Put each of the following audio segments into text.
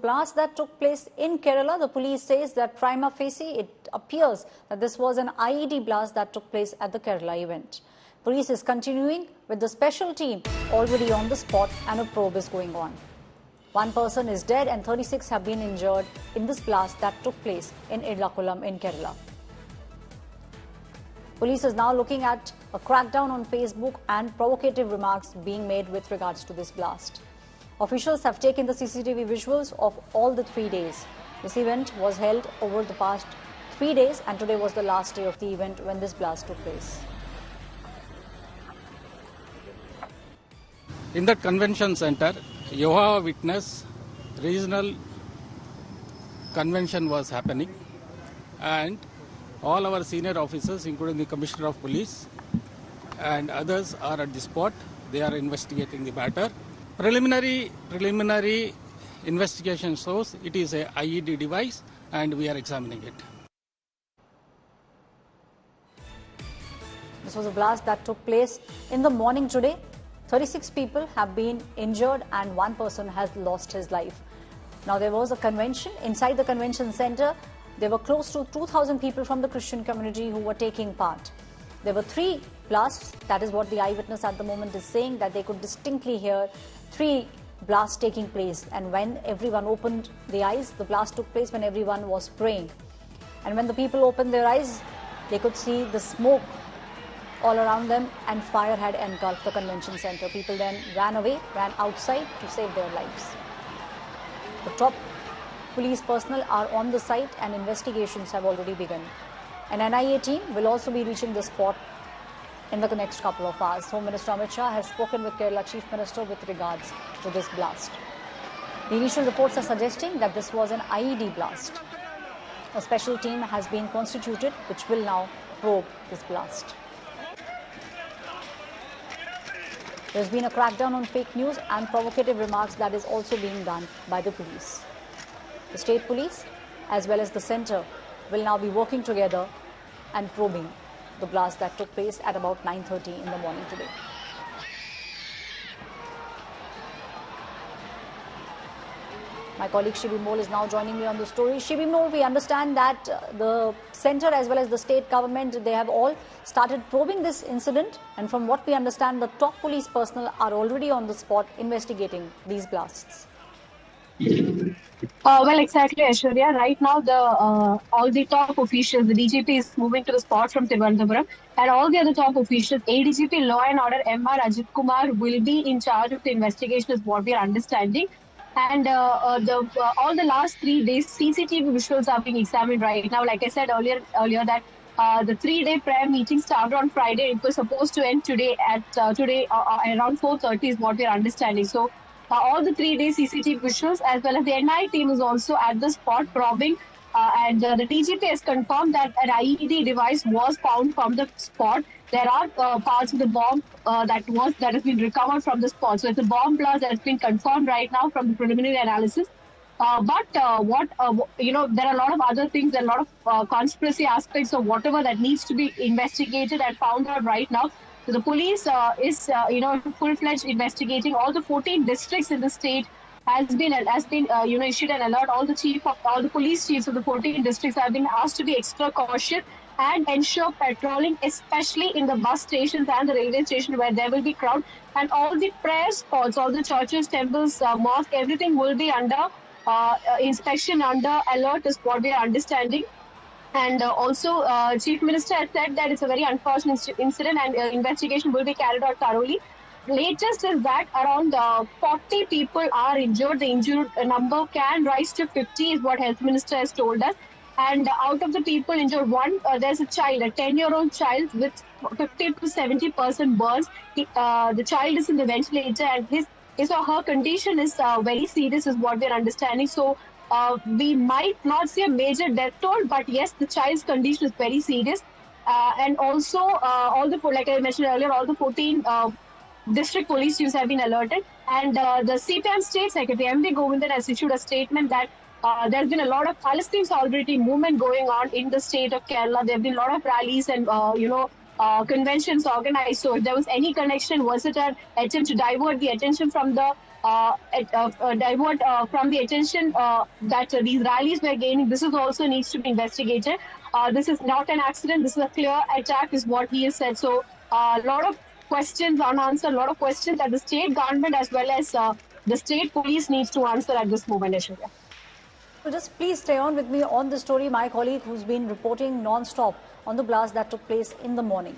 blast that took place in Kerala. The police says that prima facie, it appears that this was an IED blast that took place at the Kerala event. Police is continuing with the special team already on the spot and a probe is going on. One person is dead and 36 have been injured in this blast that took place in Ernakulam in Kerala. Police is now looking at a crackdown on Facebook and provocative remarks being made with regards to this blast. Officials have taken the CCTV visuals of all the 3 days. This event was held over the past 3 days and today was the last day of the event when this blast took place. In that convention center, Jehovah's Witness regional convention was happening, and all our senior officers, including the Commissioner of Police and others, are at the spot. They are investigating the matter. Preliminary investigation shows it is a IED device, and we are examining it. This was a blast that took place in the morning today. 36 people have been injured and one person has lost his life. Now, there was a convention. Inside the convention center, there were close to 2,000 people from the Christian community who were taking part. There were 3 blasts. That is what the eyewitness at the moment is saying, that they could distinctly hear 3 blasts taking place. And when everyone opened the eyes, the blast took place when everyone was praying. And when the people opened their eyes, they could see the smoke all around them and fire had engulfed the convention center. People then ran outside to save their lives. The top police personnel are on the site and investigations have already begun. An NIA team will also be reaching the spot in the next couple of hours. Home Minister Amit Shah has spoken with Kerala Chief Minister with regards to this blast. The initial reports are suggesting that this was an IED blast. A special team has been constituted which will now probe this blast. There's been a crackdown on fake news and provocative remarks that is also being done by the police. The state police as well as the centre will now be working together and probing the blast that took place at about 9:30 in the morning today. My colleague Shibi Mole is now joining me on the story. Shibi Mole, we understand that the centre as well as the state government, they have all started probing this incident. And from what we understand, the top police personnel are already on the spot investigating these blasts. Well, exactly, Aishwarya. Right now, all the top officials, the DGP is moving to the spot from Thiruvananthapuram, and all the other top officials, ADGP Law and Order M.R. Ajit Kumar will be in charge of the investigation, is what we are understanding. And all the last 3 days, CCTV visuals are being examined right now. Like I said earlier that the 3-day prayer meeting started on Friday. It was supposed to end today at around 4:30 is what we are understanding. So all the 3-day CCTV visuals as well as the NI team is also at the spot probing. And the DGP has confirmed that an IED device was found from the spot. There are parts of the bomb that has been recovered from the spot. So it's a bomb blast that has been confirmed right now from the preliminary analysis. But there are a lot of other things, there are a lot of conspiracy aspects of whatever that needs to be investigated and found out right now. So the police is full-fledged investigating. All the 14 districts in the state has been issued an alert. All the police chiefs of the 14 districts have been asked to be extra cautious and ensure patrolling, especially in the bus stations and the railway station where there will be crowd. And all the prayer spots, all the churches, temples, mosques, everything will be under inspection, under alert is what we are understanding. And also, Chief Minister has said that it's a very unfortunate incident and investigation will be carried out thoroughly. Latest is that around 40 people are injured. The injured number can rise to 50 is what Health Minister has told us. And out of the people injured, there's a child, a 10-year-old child with 50 to 70% burns. The child is in the ventilator and his or her condition is very serious is what we're understanding. So we might not see a major death toll, but yes, the child's condition is very serious. And also, like I mentioned earlier, all the 14 district police chiefs have been alerted. And the CPM State Secretary, M.V. Govindan, has issued a statement that there's been a lot of Palestine solidarity movement going on in the state of Kerala. There have been a lot of rallies and, conventions organized. So if there was any connection, was it an attempt to divert the attention from the divert from the attention that these rallies were gaining. This is also needs to be investigated. This is not an accident. This is a clear attack, is what he has said. So a lot of questions unanswered, a lot of questions that the state government as well as the state police needs to answer at this moment, Aishwarya. So just please stay on with me on the story. My colleague who's been reporting non-stop on the blast that took place in the morning.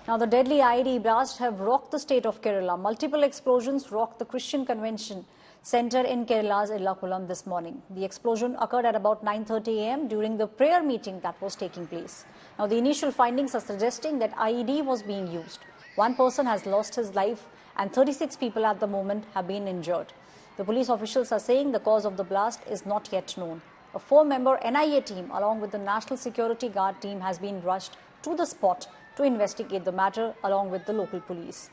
Now, the deadly IED blasts have rocked the state of Kerala. Multiple explosions rocked the Christian Convention Centre in Kerala's Ernakulam this morning. The explosion occurred at about 9:30 a.m. during the prayer meeting that was taking place. Now, the initial findings are suggesting that IED was being used. One person has lost his life and 36 people at the moment have been injured. The police officials are saying the cause of the blast is not yet known. A 4-member NIA team along with the National Security Guard team has been rushed to the spot to investigate the matter along with the local police.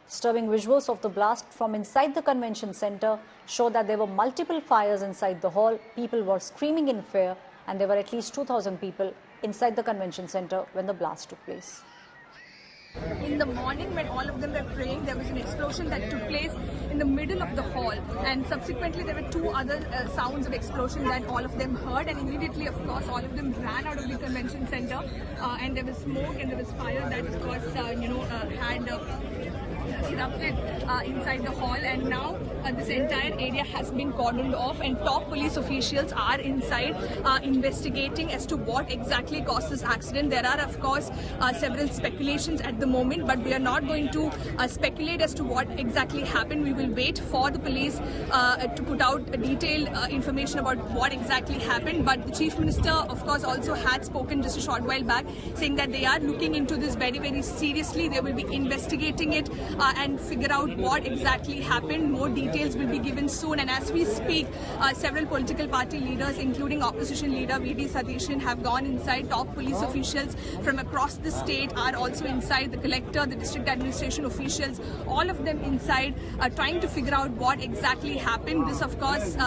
Disturbing visuals of the blast from inside the convention centre show that there were multiple fires inside the hall. People were screaming in fear and there were at least 2,000 people inside the convention centre when the blast took place. In the morning, when all of them were praying, there was an explosion that took place in the middle of the hall, and subsequently there were two other sounds of explosion that all of them heard, and immediately, of course, all of them ran out of the convention center, and there was smoke and there was fire that, of course, had erupted inside the hall, and now this entire area has been cordoned off, and top police officials are inside investigating as to what exactly caused this accident. There are, of course, several speculations at the moment, but we are not going to speculate as to what exactly happened. We will wait for the police to put out detailed information about what exactly happened. But the Chief Minister, of course, also had spoken just a short while back, saying that they are looking into this very, very seriously. They will be investigating it and figure out what exactly happened. More details will be given soon. And as we speak, several political party leaders, including opposition leader V.D. Satheeshan, have gone inside. Top police officials from across the state are also inside. The collector, the district administration officials, all of them inside, trying to figure out what exactly happened. This, of course,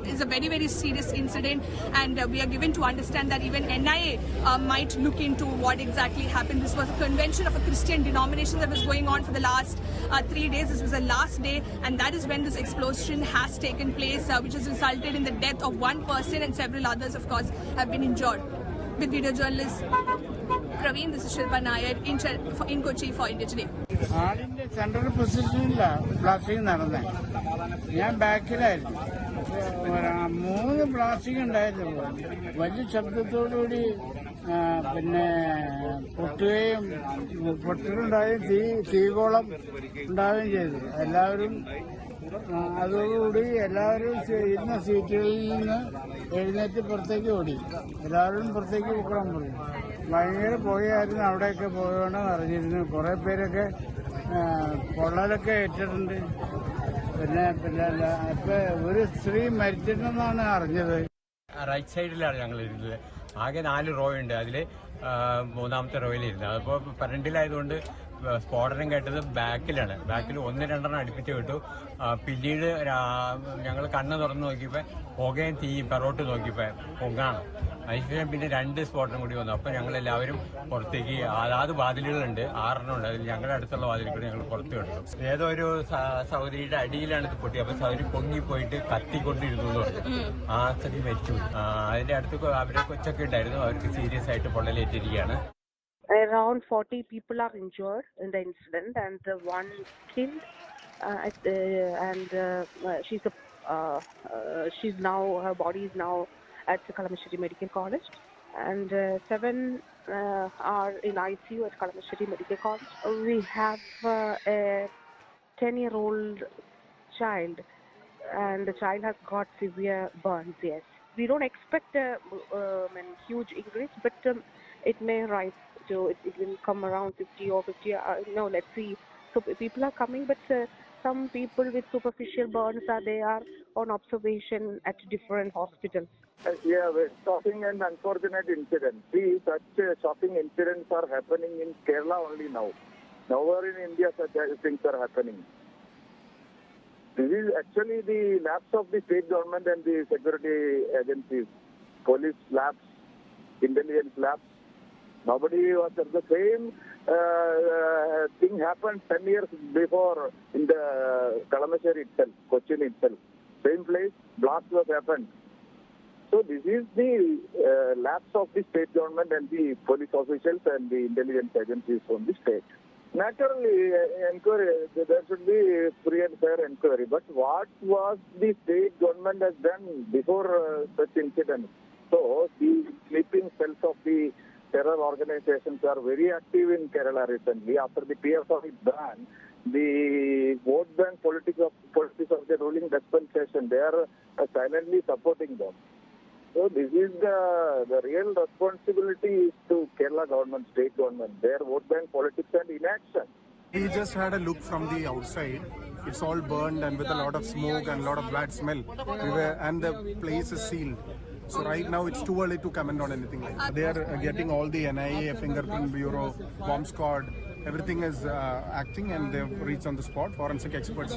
is a very, very serious incident, and we are given to understand that even NIA might look into what exactly happened. This was a convention of a Christian denomination that was going on for the last 3 days. This was the last day, and that is when this explosion has taken place, which has resulted in the death of one person, and several others, of course, have been injured. With video journalist Praveen, this is Shilpa Nair in Kochi for India Today. ആളിന്റെ central പൊസിഷനില്ല blasting നടന്നേ. ഞാൻ ബാക്കിലായിരുന്നു. 3 blasting ഉണ്ടായിരുന്നു. വലിയ ശബ്ദത്തോടുകൂടി പിന്നെ പൊട്ടലുണ്ടായും തീകോളം ഉണ്ടാവുകയും ചെയ്തു. എല്ലാവരും അതോടുകൂടി എല്ലാവരും ഇരുന്ന സീറ്റുകളിൽ നിന്ന് എഴുന്നേറ്റ് പുറത്തേക്ക് ഓടി. എല്ലാവരും പുറത്തേക്ക് പോകാൻ പറഞ്ഞു. ഭയങ്കര പുകയായിരുന്നു. അവിടെയൊക്കെ പോകണമെന്ന് അറിഞ്ഞിരുന്നു. കുറെ പേരൊക്കെ പൊള്ളലൊക്കെ ഏറ്റിട്ടുണ്ട്. പിന്നെ ഇപ്പൊ ഒരു സ്ത്രീ മരിച്ചിട്ടുണ്ടെന്നാണ് അറിഞ്ഞത്. റൈറ്റ് സൈഡിലാണ് ഞങ്ങൾ ഇരുന്നത്. ആകെ 4 റോ ഉണ്ട്. അതിൽ മൂന്നാമത്തെ റോയിലിരുന്നത്. അതിപ്പോൾ ഫ്രണ്ടിലായതുകൊണ്ട് സ്ഫോടനം കേട്ടത് ബാക്കിലാണ്. ബാക്കിൽ 1-2 അടുപ്പിച്ച് കേട്ടു. പിന്നീട് ഞങ്ങൾ കണ്ണ് തുറന്ന് നോക്കിയപ്പോൾ പുകയും തീയും പെറോട്ട് നോക്കിയപ്പോൾ പൊങ്ങാണ്. അതിനുശേഷം പിന്നെ 2 സ്ഫോടനം കൂടി വന്നു. അപ്പോൾ ഞങ്ങളെല്ലാവരും പുറത്തേക്ക് അതാത് വാതിലുകളുണ്ട്, 6 ഉണ്ട്. അതിൽ ഞങ്ങളുടെ അടുത്തുള്ള വാതിൽ കൂടി ഞങ്ങൾ പുറത്ത് കിടന്നു. ഏതോ ഒരു സഹോദരിയുടെ അടിയിലാണ് ഇത് പൊട്ടി. അപ്പോൾ സഹോദരി പൊങ്ങിപ്പോയിട്ട് കത്തിക്കൊണ്ടിരുന്നു എന്ന് പറഞ്ഞു. ആ സ്ത്രീ മരിച്ചു. അതിന്റെ അടുത്ത് അവരെ കൊച്ചൊക്കെ ഉണ്ടായിരുന്നു. അവർക്ക് സീരിയസ് ആയിട്ട് പൊള്ളലേറ്റിരിക്കുകയാണ്. Around 40 people are injured in the incident, and one killed. She's now, her body is now at the Kalamassery Medical College, and 7 are in ICU at Kalamassery Medical College. We have a 10-year-old child, and the child has got severe burns. Yes, we don't expect a huge increase, but it may rise. So it will come around 50 or 50. Let's see. So people are coming, but some people with superficial burns they are on observation at different hospitals. Yeah, shocking and unfortunate incident. See, such shocking incidents are happening in Kerala only now. Nowhere in India such things are happening. This is actually the lapse of the state government and the security agencies, police lapse, intelligence lapse. Nobody was at the same thing happened 10 years before in the Kalamassery itself, Cochin itself. Same place, blast was happened. So this is the lapse of the state government and the police officials and the intelligence agencies from the state. Naturally, inquiry, there should be free and fair inquiry. But what was the state government has done before such incidents? So the sleeping cells of the terror organizations are very active in Kerala recently. After the PSRI ban, the vote bank politics of the ruling dispensation, they are silently supporting them. So this is the real responsibility is to Kerala government, state government, their vote bank politics and inaction. We just had a look from the outside. It's all burned and with a lot of smoke and a lot of bad smell. And the place is sealed. So right now it's too early to comment on anything like that. They are getting all the NIA, Fingerprint Bureau, Bomb Squad, everything is acting and they've reached on the spot. Forensic experts